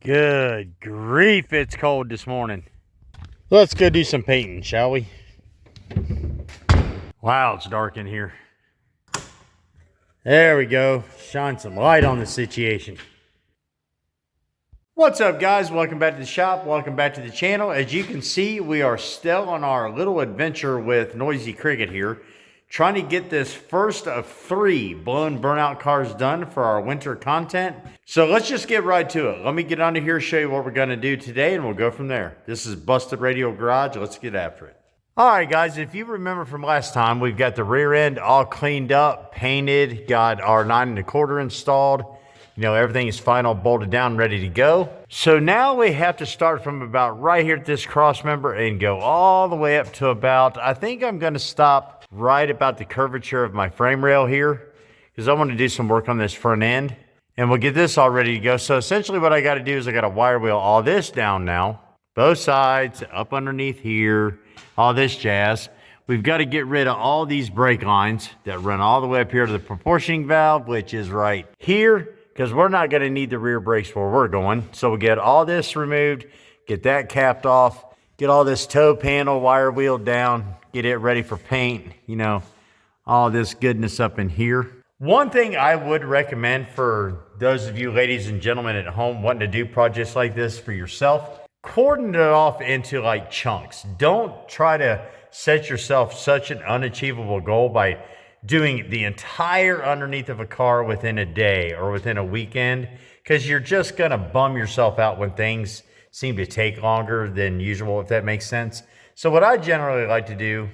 Good grief, it's cold this morning. Let's go do some painting, shall we? Wow, it's dark in here. There we go. Shine some light on the situation. What's up, guys? Welcome back to the shop. Welcome back to the channel. As you can see, we are still on our little adventure with Noisy Cricket here, trying to get this first of 3 blown burnout cars done for our winter content. So let's just get right to it. Let me get under here, show you what we're going to do today, and we'll go from there. This is Busted Radio Garage. Let's get after it. All right, guys, if you remember from last time, we've got the rear end all cleaned up, painted, got our 9 1/4 installed. You know, everything is final, bolted down, ready to go. So now we have to start from about right here at this cross member and go all the way up to about, I think I'm going to stop right about the curvature of my frame rail here, because I want to do some work on this front end, and we'll get this all ready to go. So essentially what I got to do is I got to wire wheel all this down now, both sides, up underneath here, all this jazz. We've got to get rid of all these brake lines that run all the way up here to the proportioning valve, which is right here, because we're not going to need the rear brakes where we're going. So we'll get all this removed, get that capped off, get all this toe panel wire wheeled down, get it ready for paint, you know, all this goodness up in here. One thing I would recommend for those of you ladies and gentlemen at home wanting to do projects like this for yourself, cordon it off into like chunks. Don't try to set yourself such an unachievable goal by doing the entire underneath of a car within a day or within a weekend, because you're just going to bum yourself out when things seem to take longer than usual, if that makes sense. So what I generally like to do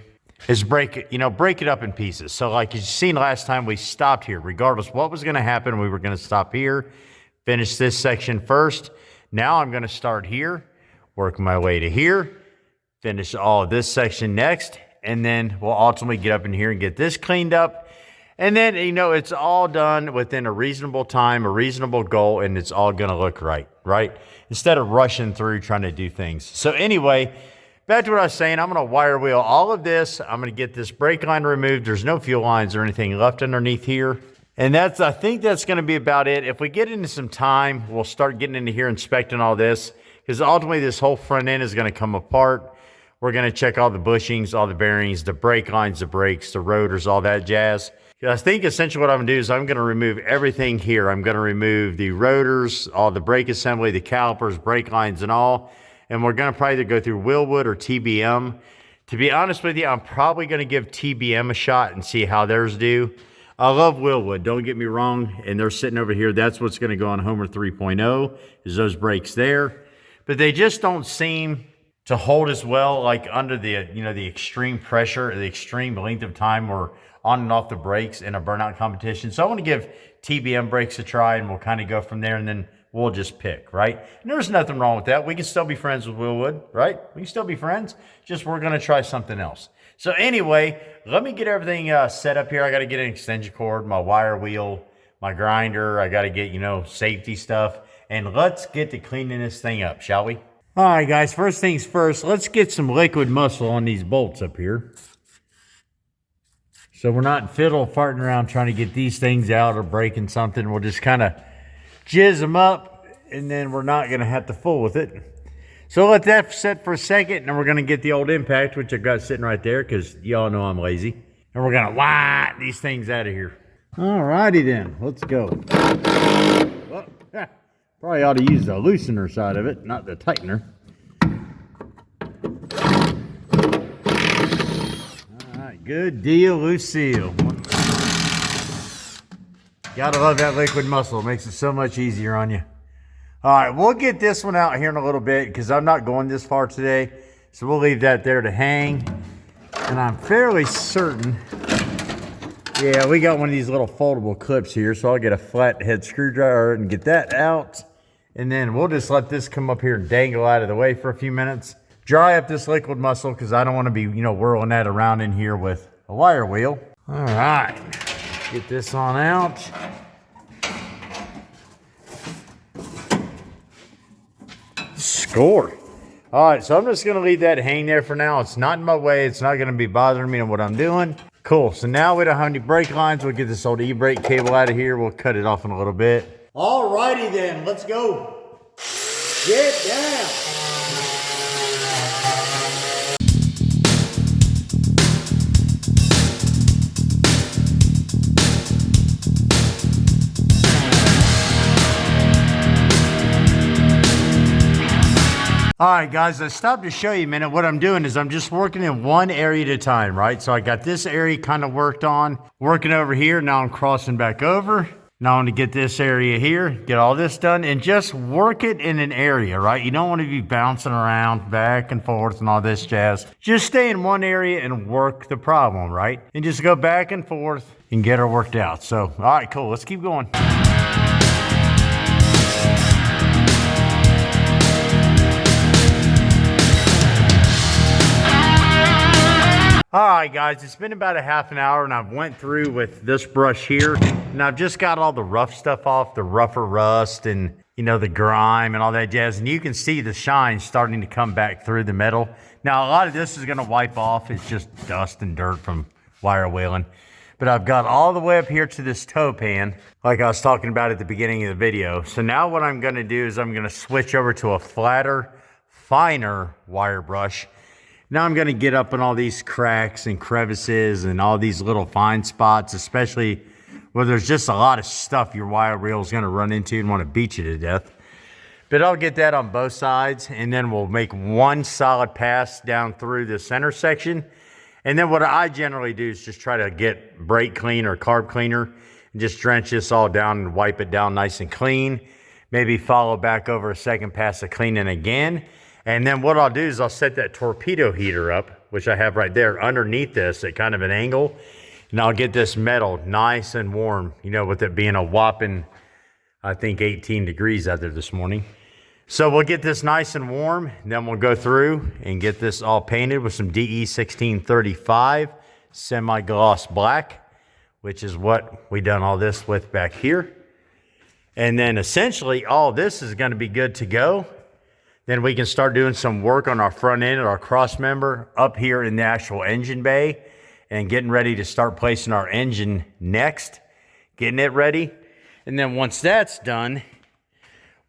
is break it up in pieces. So like you've seen last time, we stopped here. Regardless what was going to happen, we were going to stop here, finish this section first. Now I'm going to start here, work my way to here, finish all of this section next, and then we'll ultimately get up in here and get this cleaned up. And then, you know, it's all done within a reasonable time, a reasonable goal, and it's all going to look right? Instead of rushing through trying to do things. So anyway, back to what I was saying, I'm going to wire wheel all of this. I'm going to get this brake line removed. There's no fuel lines or anything left underneath here. And I think that's going to be about it. If we get into some time, we'll start getting into here inspecting all this, because ultimately this whole front end is going to come apart. We're going to check all the bushings, all the bearings, the brake lines, the brakes, the rotors, all that jazz. I think essentially what I'm going to do is I'm going to remove everything here. I'm going to remove the rotors, all the brake assembly, the calipers, brake lines, and all. And we're going to probably either go through Willwood or TBM. To be honest with you, I'm probably going to give TBM a shot and see how theirs do. I love Willwood, don't get me wrong. And they're sitting over here. That's what's going to go on Homer 3.0, is those brakes there. But they just don't seem to hold as well, like under the, you know, the extreme pressure, the extreme length of time we're on and off the brakes in a burnout competition. So I want to give TBM brakes a try, and we'll kind of go from there, and then we'll just pick, right? And there's nothing wrong with that. We can still be friends with Willwood, right? We can still be friends, just we're going to try something else. So anyway, let me get everything set up here. I got to get an extension cord, my wire wheel, my grinder. I got to get, you know, safety stuff. And let's get to cleaning this thing up, shall we? All right, guys, first things first, let's get some liquid muscle on these bolts up here. So we're not farting around trying to get these things out or breaking something. We'll just kind of jizz them up, and then we're not going to have to fool with it. So let that set for a second, and then we're going to get the old impact, which I've got sitting right there, because y'all know I'm lazy. And we're going to whack these things out of here. All righty then, let's go. Well, probably ought to use the loosener side of it, not the tightener. All right, good deal, Lucille. Gotta love that liquid muscle. It makes it so much easier on you. All right, we'll get this one out here in a little bit, because I'm not going this far today. So we'll leave that there to hang. And I'm fairly certain, yeah, we got one of these little foldable clips here. So I'll get a flathead screwdriver and get that out. And then we'll just let this come up here and dangle out of the way for a few minutes. Dry up this liquid muscle, because I don't want to be, you know, whirling that around in here with a wire wheel. All right, get this on out. Score. All right, so I'm just going to leave that hang there for now. It's not in my way. It's not going to be bothering me in what I'm doing. Cool. So now we don't have any brake lines. We'll get this old e-brake cable out of here. We'll cut it off in a little bit. All righty then. Let's go. Get down. All right, guys, I stopped to show you a minute. What I'm doing is I'm just working in one area at a time, right? So I got this area kind of worked on, working over here. Now I'm crossing back over. Now I want to get this area here, get all this done, and just work it in an area, right? You don't want to be bouncing around back and forth and all this jazz. Just stay in one area and work the problem, right? And just go back and forth and get her worked out. So, all right, cool. Let's keep going. All right, guys, it's been about a half an hour and I've went through with this brush here and I've just got all the rough stuff off, the rougher rust and, you know, the grime and all that jazz. And you can see the shine starting to come back through the metal. Now, a lot of this is gonna wipe off. It's just dust and dirt from wire wheeling. But I've got all the way up here to this toe pan, like I was talking about at the beginning of the video. So now what I'm gonna do is I'm gonna switch over to a flatter, finer wire brush. Now I'm going to get up in all these cracks and crevices and all these little fine spots, especially where there's just a lot of stuff your wire reel is going to run into and want to beat you to death. But I'll get that on both sides, and then we'll make one solid pass down through the center section. And then what I generally do is just try to get brake clean or carb cleaner and just drench this all down and wipe it down nice and clean. Maybe follow back over a second pass of cleaning again. And then what I'll do is I'll set that torpedo heater up, which I have right there underneath this at kind of an angle. And I'll get this metal nice and warm, you know, with it being a whopping, I think 18 degrees out there this morning. So we'll get this nice and warm, and then we'll go through and get this all painted with some DE 1635 semi-gloss black, which is what we done all this with back here. And then essentially all this is going to be good to go. Then we can start doing some work on our front end and our cross member up here in the actual engine bay and getting ready to start placing our engine next, getting it ready. And then once that's done,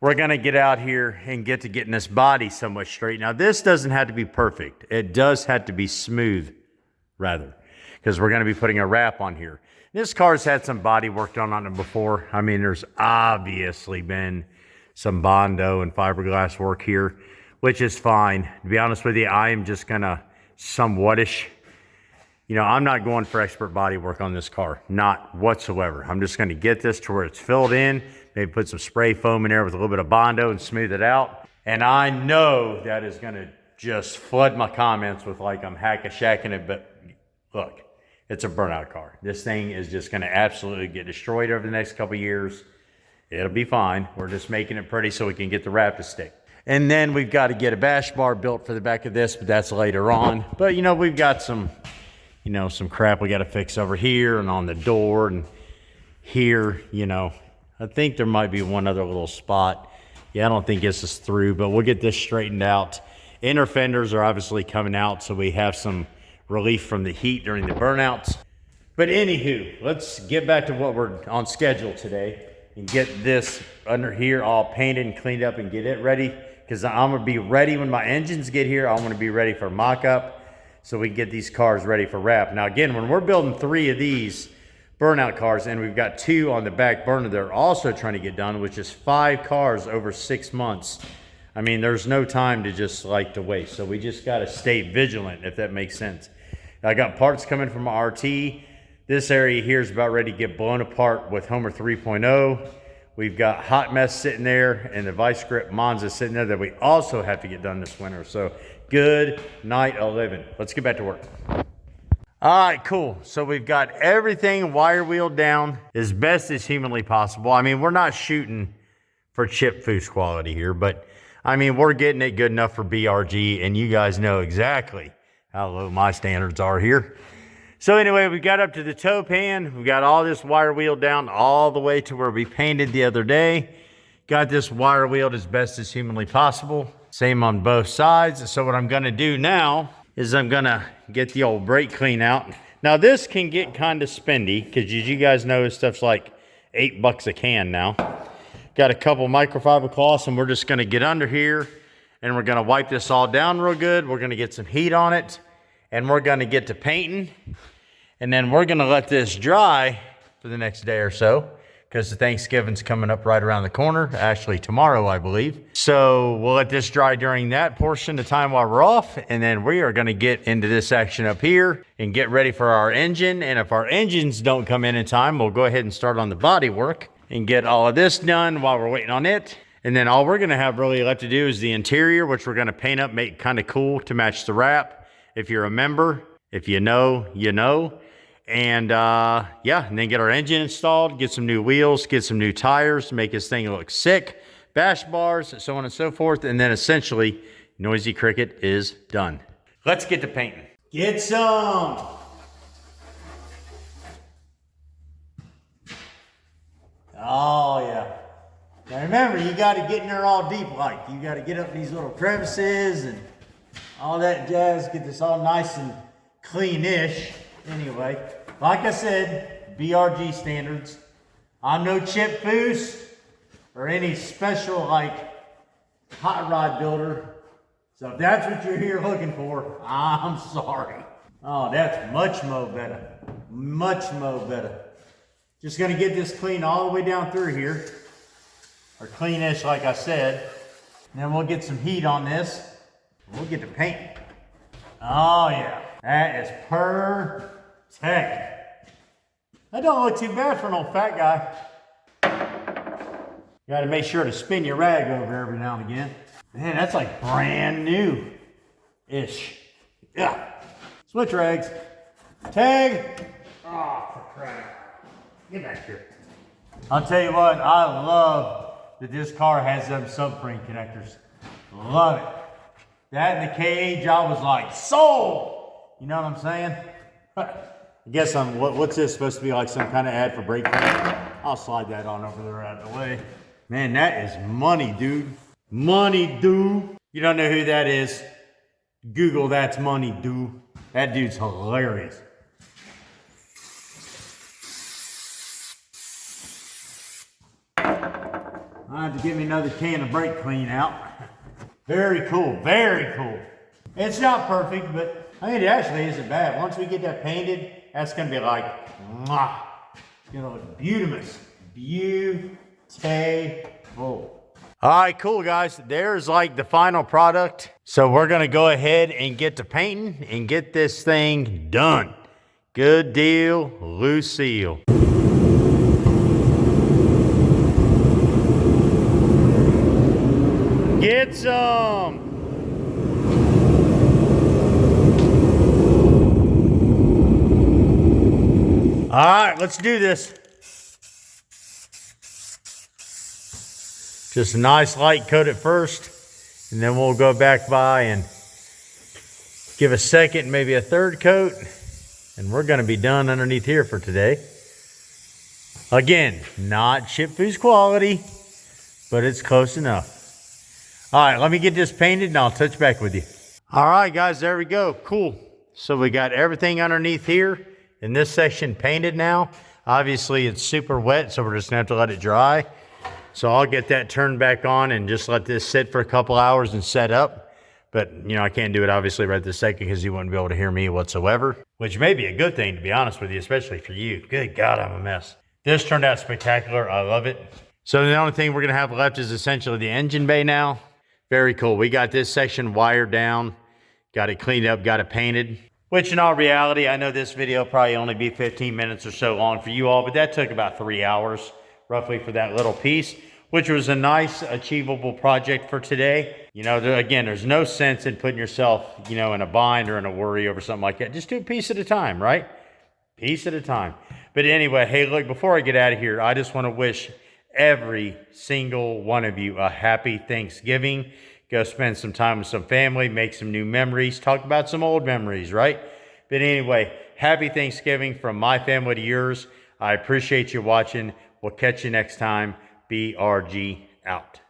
we're gonna get out here and get to getting this body somewhat straight. Now this doesn't have to be perfect. It does have to be smooth, rather, because we're gonna be putting a wrap on here. This car's had some body work done on it before. I mean, there's obviously been some Bondo and fiberglass work here, which is fine. To be honest with you, I am just gonna somewhat-ish, you know, I'm not going for expert body work on this car, not whatsoever. I'm just gonna get this to where it's filled in, maybe put some spray foam in there with a little bit of Bondo and smooth it out. And I know that is gonna just flood my comments with like I'm hack-a-shacking it, but look, it's a burnout car. This thing is just gonna absolutely get destroyed over the next couple of years. It'll be fine. We're just making it pretty so we can get the wrap to stick. And then we've got to get a bash bar built for the back of this, but that's later on. But, you know, we've got some, you know, some crap we got to fix over here and on the door and here, you know. I think there might be one other little spot. Yeah, I don't think this is through, but we'll get this straightened out. Inner fenders are obviously coming out, so we have some relief from the heat during the burnouts. But anywho, let's get back to what we're on schedule today and get this under here all painted and cleaned up and get it ready, because I'm gonna be ready when my engines get here. I wanna be ready for mock-up so we can get these cars ready for wrap. Now again, when we're building 3 of these burnout cars and we've got 2 on the back burner they're also trying to get done, which is 5 cars over 6 months. I mean, there's no time to just like to waste. So we just gotta stay vigilant, if that makes sense. I got parts coming from RT. This area here is about ready to get blown apart with Homer 3.0. We've got Hot Mess sitting there and the Vice Grip Monza sitting there that we also have to get done this winter. So good night, 11. Let's get back to work. All right, cool. So we've got everything wire wheeled down as best as humanly possible. I mean, we're not shooting for chip foose quality here, but I mean, we're getting it good enough for BRG, and you guys know exactly how low my standards are here. So anyway, we got up to the toe pan. We got all this wire wheeled down all the way to where we painted the other day. Got this wire wheeled as best as humanly possible. Same on both sides. So what I'm gonna do now is I'm gonna get the old brake clean out. Now this can get kind of spendy because as you guys know, this stuff's like $8 a can now. Got a couple microfiber cloths, and we're just gonna get under here and we're gonna wipe this all down real good. We're gonna get some heat on it, and we're gonna get to painting. And then we're gonna let this dry for the next day or so, because the Thanksgiving's coming up right around the corner, actually tomorrow, I believe. So we'll let this dry during that portion of time while we're off, and then we are gonna get into this section up here and get ready for our engine. And if our engines don't come in time, we'll go ahead and start on the body work and get all of this done while we're waiting on it. And then all we're gonna have really left to do is the interior, which we're gonna paint up, make kind of cool to match the wrap. If you're a member, if you know, you know. And yeah, and then get our engine installed, get some new wheels, get some new tires to make this thing look sick, bash bars, so on and so forth. And then essentially, Noisy Cricket is done. Let's get to painting. Get some. Oh yeah. Now remember, you got to get in there all deep like. You got to get up these little crevices and all that jazz, get this all nice and clean-ish. Anyway, like I said, BRG standards. I'm no chip foos or any special like hot rod builder. So if that's what you're here looking for, I'm sorry. Oh, that's much more better. Much more better. Just gonna get this clean all the way down through here. Or cleanish, like I said. And then we'll get some heat on this. We'll get to painting. Oh yeah, that is perfect. That don't look too bad for an old fat guy. You gotta make sure to spin your rag over every now and again. Man, that's like brand new-ish. Yeah. Switch rags. Tag. Oh, for crap. Get back here. I'll tell you what, I love that this car has them subframe connectors. Love it. That in the cage, I was like, sold! You know what I'm saying? I guess what's this supposed to be, like some kind of ad for brake pads? I'll slide that on over there out of the way. Man, that is money, dude. Money, dude. You don't know who that is? Google that's money, dude. That dude's hilarious. I have to get me another can of brake clean out. Very cool, very cool. It's not perfect, but I mean, it actually isn't bad. Once we get that painted, that's gonna be like, mwah. It's gonna look beautimous. Beautiful. All right, cool guys. There's like the final product. So we're gonna go ahead and get to painting and get this thing done. Good deal, Lucille. Get some. All right, let's do this. Just a nice light coat at first, and then we'll go back by and give a second, maybe a third coat, and we're gonna be done underneath here for today. Again, not Chip Foods quality, but it's close enough. All right, let me get this painted and I'll touch back with you. All right, guys, there we go. Cool. So we got everything underneath here in this section painted now. Obviously, it's super wet, so we're just gonna have to let it dry. So I'll get that turned back on and just let this sit for a couple hours and set up. But, you know, I can't do it obviously right this second because you wouldn't be able to hear me whatsoever, which may be a good thing, to be honest with you, especially for you. Good God, I'm a mess. This turned out spectacular. I love it. So the only thing we're gonna have left is essentially the engine bay now. Very cool. We got this section wired down, got it cleaned up, got it painted, which in all reality, I know this video probably only be 15 minutes or so long for you all, but that took about 3 hours roughly for that little piece, which was a nice achievable project for today. You know, again, there's no sense in putting yourself, you know, in a bind or in a worry over something like that. Just do a piece at a time, right? Piece at a time. But anyway, hey, look, before I get out of here, I just want to wish every single one of you a happy Thanksgiving. Go spend some time with some family, make some new memories, talk about some old memories, right? But anyway, happy Thanksgiving from my family to yours. I appreciate you watching. We'll catch you next time. BRG out.